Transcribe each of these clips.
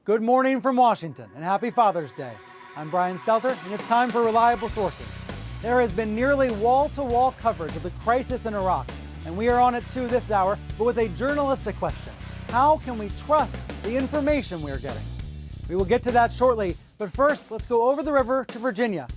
Good morning from Washington and happy Father's Day. I'm Brian Stelter and it's time for Reliable Sources. There has been nearly wall-to-wall coverage of the crisis in Iraq, and we are on it too this hour, but with a journalistic question. How can we trust the information we're getting? We will get to that shortly, but first, let's go over the river to Virginia.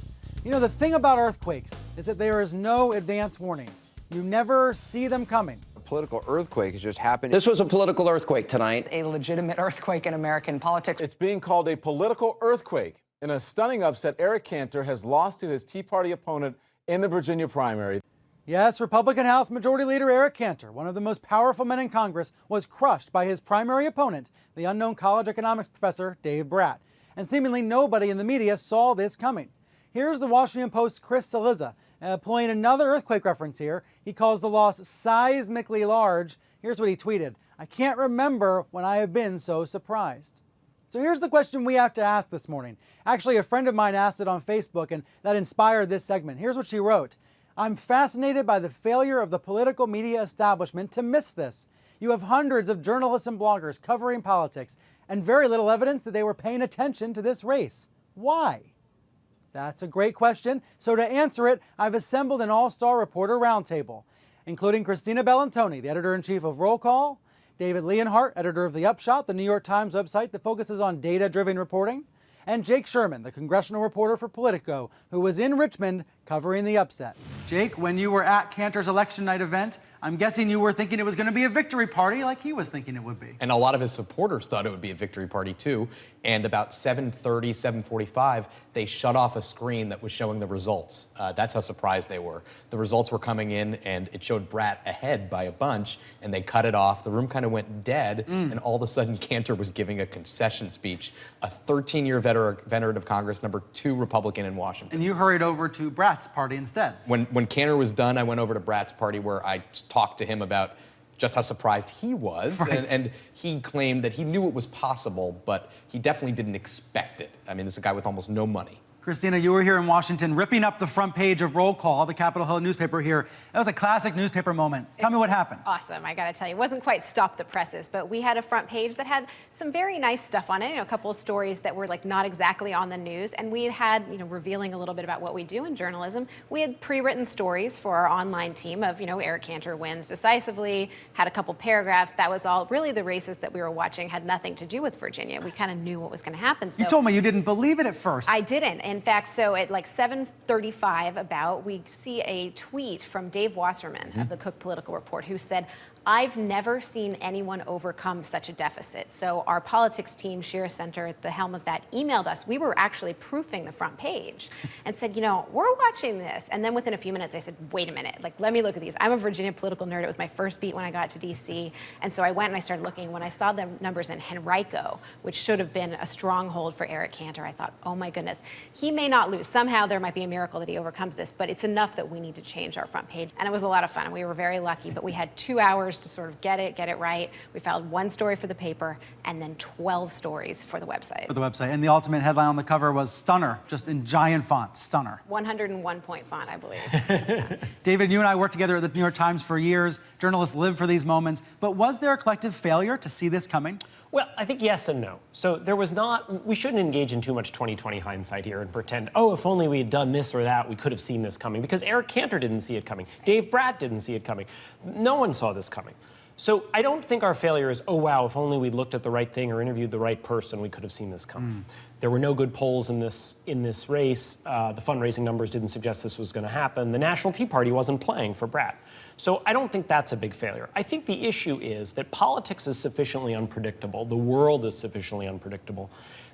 You know, the thing about earthquakes is that there is no advance warning. You never see them coming. A political earthquake has just happened. This was a political earthquake tonight. A legitimate earthquake in American politics. It's being called a political earthquake. In a stunning upset, Eric Cantor has lost to his Tea Party opponent in the Virginia primary. Yes, Republican House Majority Leader Eric Cantor, one of the most powerful men in Congress, was crushed by his primary opponent, the unknown college economics professor Dave Brat. And seemingly nobody in the media saw this coming. Here's the Washington Post's Chris Cillizza, pulling another earthquake reference here. He calls the loss seismically large. Here's what he tweeted: "I can't remember when I have been so surprised." So here's the question we have to ask this morning. Actually, a friend of mine asked it on Facebook, and that inspired this segment. Here's what she wrote: "I'm fascinated by the failure of the political media establishment to miss this. You have hundreds of journalists and bloggers covering politics, and very little evidence that they were paying attention to this race. Why?" That's a great question. So to answer it, I've assembled an all-star reporter roundtable, including Christina Bellantoni, the editor-in-chief of Roll Call, David Leonhardt, editor of The Upshot, the New York Times website that focuses on data-driven reporting, and Jake Sherman, the congressional reporter for Politico, who was in Richmond covering the upset. Jake, when you were at Cantor's election night event, I'm guessing you were thinking it was going to be a victory party like he was thinking it would be. And a lot of his supporters thought it would be a victory party too. And about 7:30, 7:45, they shut off a screen that was showing the results. That's how surprised they were. The results were coming in and it showed Brat ahead by a bunch, and they cut it off. The room kind of went dead, and all of a sudden Cantor was giving a concession speech, a 13-year veteran of Congress, number 2 Republican in Washington. And you hurried over to Brat's party instead. When Cantor was done, I went over to Brat's party where I talked to him about just how surprised he was. Right. And he claimed that he knew it was possible, but he definitely didn't expect it. I mean, this is a guy with almost no money. Christina, you were here in Washington ripping up the front page of Roll Call, the Capitol Hill newspaper here. That was a classic newspaper moment. Tell me what happened. Awesome, I gotta tell you. It wasn't quite stop the presses, but we had a front page that had some very nice stuff on it, you know, a couple of stories that were like not exactly on the news, and we had, you know, revealing a little bit about what we do in journalism. We had pre-written stories for our online team of, you know, Eric Cantor wins decisively, had a couple paragraphs. That was all. Really, the races that we were watching had nothing to do with Virginia. We kind of knew what was gonna happen. So You told me you didn't believe it at first. I didn't. In fact, so at like 7:35 about, we see a tweet from Dave Wasserman of the Cook Political Report, who said, "I've never seen anyone overcome such a deficit." So our politics team, Shira Center at the helm of that, emailed us. We were actually proofing the front page and said, you know, we're watching this. And then within a few minutes, I said, wait a minute, like, let me look at these. I'm a Virginia political nerd. It was my first beat when I got to DC. And so I went and I started looking. When I saw the numbers in Henrico, which should have been a stronghold for Eric Cantor, I thought, oh my goodness, he may not lose. Somehow there might be a miracle that he overcomes this, but it's enough that we need to change our front page. And it was a lot of fun. We were very lucky, but we had 2 hours to sort of get it right. We filed 1 story for the paper and then 12 stories for the website. And the ultimate headline on the cover was "Stunner," just in giant font, "Stunner." 101 point font, I believe. David, you and I worked together at the New York Times for years. Journalists live for these moments. But was there a collective failure to see this coming? Well, I think yes and no. So there was not, we shouldn't engage in too much 20/20 hindsight here and pretend, oh, if only we had done this or that, we could have seen this coming. Because Eric Cantor didn't see it coming. Dave Brat didn't see it coming. No one saw this coming. So I don't think our failure is, oh, wow, if only we looked at the right thing or interviewed the right person, we could have seen this coming. There were no good polls in this race. The fundraising numbers didn't suggest this was going to happen. The National Tea Party wasn't playing for Brat. So I don't think that's a big failure. I think the issue is that politics is sufficiently unpredictable, the world is sufficiently unpredictable,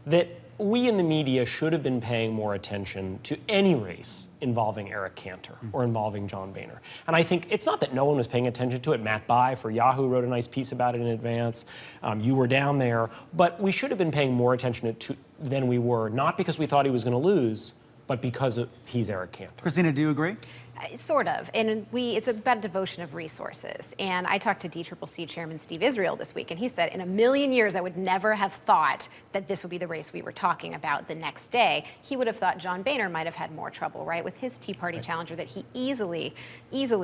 that we in the media should have been paying more attention to any race involving Eric Cantor or involving John Boehner. And I think it's not that no one was paying attention to it. Matt Bai for Yahoo wrote a nice piece about it in advance. You were down there. But we should have been paying more attention to than we were, not because we thought he was going to lose, but because he's Eric Cantor. Christina, do you agree? Sort of, and it's about devotion of resources. And I talked to DCCC Chairman Steve Israel this week, and he said, in a million years, I would never have thought that this would be the race we were talking about the next day. He would have thought John Boehner might have had more trouble, right, with his Tea Party challenger that he easily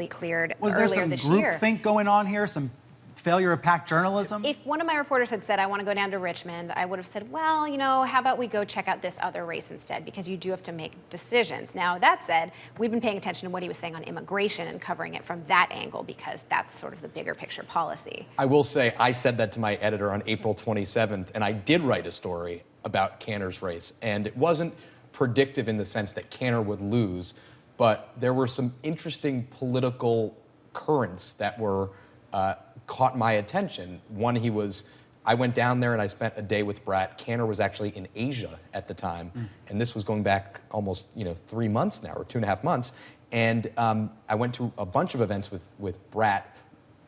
cleared Was there earlier some this year. groupthink going on here? Some failure of PAC journalism? If one of my reporters had said, I want to go down to Richmond, I would have said, well, you know, how about we go check out this other race instead, because you do have to make decisions. Now, that said, we've been paying attention to what he was saying on immigration and covering it from that angle, because that's sort of the bigger picture policy. I will say I said that to my editor on April 27th, and I did write a story about Cantor's race, and it wasn't predictive in the sense that Cantor would lose, but there were some interesting political currents that were caught my attention. One, I went down there and I spent a day with Brat. Cantor was actually in Asia at the time, and this was going back almost 3 months now, or 2.5 months. And I went to a bunch of events with Brat,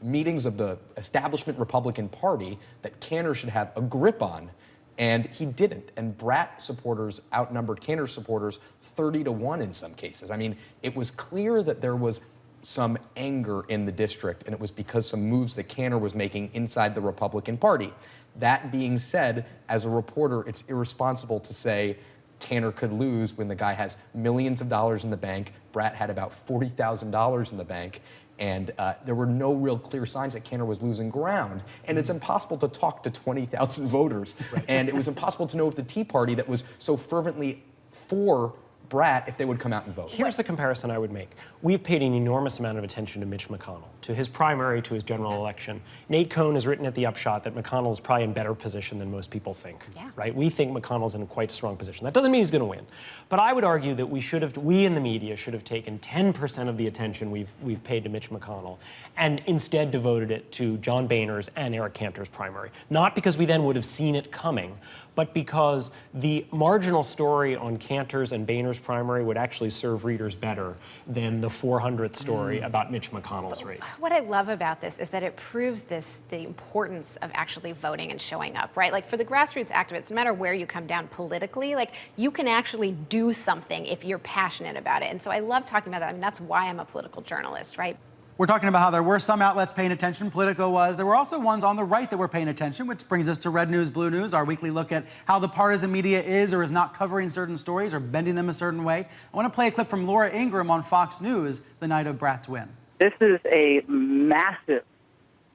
meetings of the establishment Republican Party that Cantor should have a grip on, and he didn't. And Brat supporters outnumbered Cantor supporters 30-1 in some cases. I mean, it was clear that there was some anger in the district, and it was because some moves that Cantor was making inside the Republican Party. That being said, as a reporter, it's irresponsible to say Cantor could lose when the guy has millions of dollars in the bank. Brat had about $40,000 in the bank, and there were no real clear signs that Cantor was losing ground. And it's impossible to talk to 20,000 voters. Right. And it was impossible to know if the Tea Party that was so fervently for Brat, if they would come out and vote. Here's the comparison I would make. We've paid an enormous amount of attention to Mitch McConnell, to his primary, to his general election. Nate Cohn has written at the Upshot that McConnell is probably in better position than most people think. Yeah. Right? We think McConnell's in a quite strong position. That doesn't mean he's going to win. But I would argue that we in the media should have taken 10% of the attention we've paid to Mitch McConnell and instead devoted it to John Boehner's and Eric Cantor's primary. Not because we then would have seen it coming, but because the marginal story on Cantor's and Boehner's primary would actually serve readers better than the 400th story about Mitch McConnell's race. What I love about this is that it proves the importance of actually voting and showing up, right? Like for the grassroots activists, no matter where you come down politically, like you can actually do something if you're passionate about it. And so I love talking about that. I mean, that's why I'm a political journalist, right? We're talking about how there were some outlets paying attention, Politico was. There were also ones on the right that were paying attention, which brings us to Red News, Blue News, our weekly look at how the partisan media is or is not covering certain stories or bending them a certain way. I want to play a clip from Laura Ingraham on Fox News the night of Brat's win. This is a massive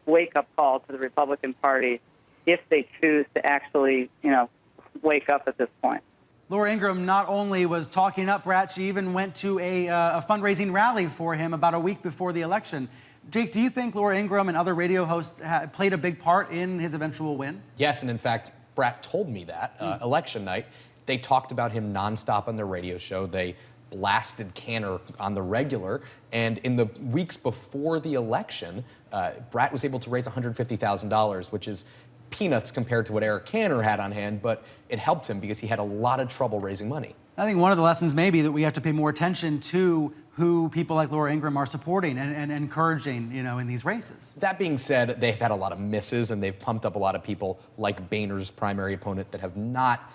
wake-up call to the Republican Party if they choose to actually, wake up at this point. Laura Ingraham not only was talking up Brat, she even went to a fundraising rally for him about a week before the election. Jake, do you think Laura Ingraham and other radio hosts played a big part in his eventual win? Yes, and in fact, Brat told me that election night. They talked about him nonstop on their radio show. They blasted Cantor on the regular. And in the weeks before the election, Brat was able to raise $150,000, which is peanuts compared to what Eric Cantor had on hand, but it helped him because he had a lot of trouble raising money. I think one of the lessons may be that we have to pay more attention to who people like Laura Ingraham are supporting and encouraging, in these races. That being said, they've had a lot of misses, and they've pumped up a lot of people like Boehner's primary opponent that have not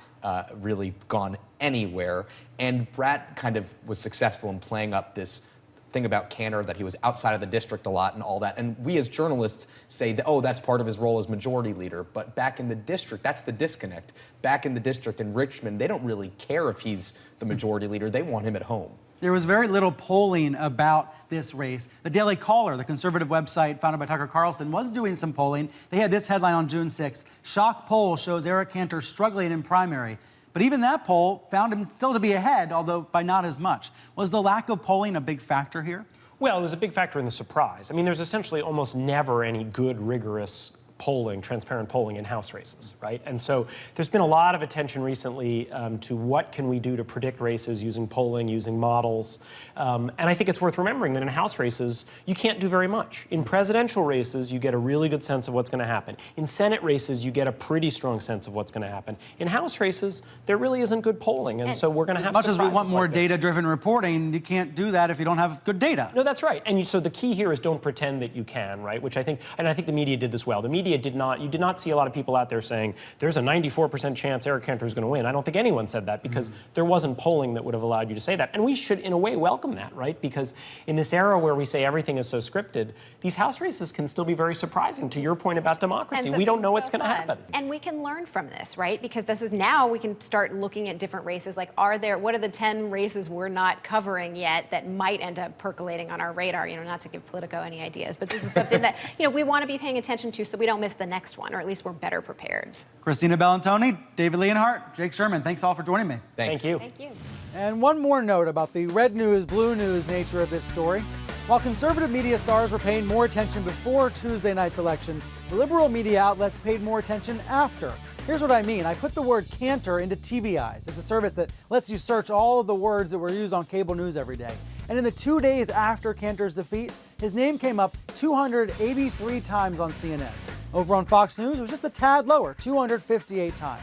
really gone anywhere. And Brat kind of was successful in playing up this thing about Cantor, that he was outside of the district a lot and all that. And we as journalists say that, that's part of his role as majority leader. But back in the district, that's the disconnect. Back in the district in Richmond, they don't really care if he's the majority leader. They want him at home. There was very little polling about this race. The Daily Caller, the conservative website founded by Tucker Carlson, was doing some polling. They had this headline on June 6th. Shock poll shows Eric Cantor struggling in primary. But even that poll found him still to be ahead, although by not as much. Was the lack of polling a big factor here? Well, it was a big factor in the surprise. I mean, there's essentially almost never any good, rigorous polling, transparent polling in House races, right? And so there's been a lot of attention recently to what can we do to predict races using polling, using models. And I think it's worth remembering that in House races, you can't do very much. In presidential races, you get a really good sense of what's going to happen. In Senate races, you get a pretty strong sense of what's going to happen. In House races, there really isn't good polling. And so we're going to have surprises. As much as we want more like data-driven reporting, you can't do that if you don't have good data. No, that's right. And so the key here is don't pretend that you can, right? Which I think the media did this well. The media media you did not see a lot of people out there saying there's a 94% chance Eric Cantor is going to win. I don't think anyone said that because there wasn't polling that would have allowed you to say that. And we should, in a way, welcome that, right? Because in this era where we say everything is so scripted, these House races can still be very surprising, to your point about democracy. We don't know what's going to happen. And we can learn from this, right? Because this is now we can start looking at different races. Like, what are the 10 races we're not covering yet that might end up percolating on our radar? Not to give Politico any ideas, but this is something that, we want to be paying attention to so we don't miss the next one, or at least we're better prepared. Christina Bellantoni, David Leonhardt, Jake Sherman, thanks all for joining me. Thanks. Thank you. Thank you. And one more note about the red news, blue news nature of this story. While conservative media stars were paying more attention before Tuesday night's election, the liberal media outlets paid more attention after. Here's what I mean. I put the word Cantor into TV Eyes. It's a service that lets you search all of the words that were used on cable news every day. And in the 2 days after Cantor's defeat, his name came up 283 times on CNN. Over on Fox News, it was just a tad lower, 258 times.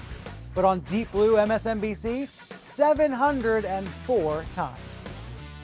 But on Deep Blue MSNBC, 704 times.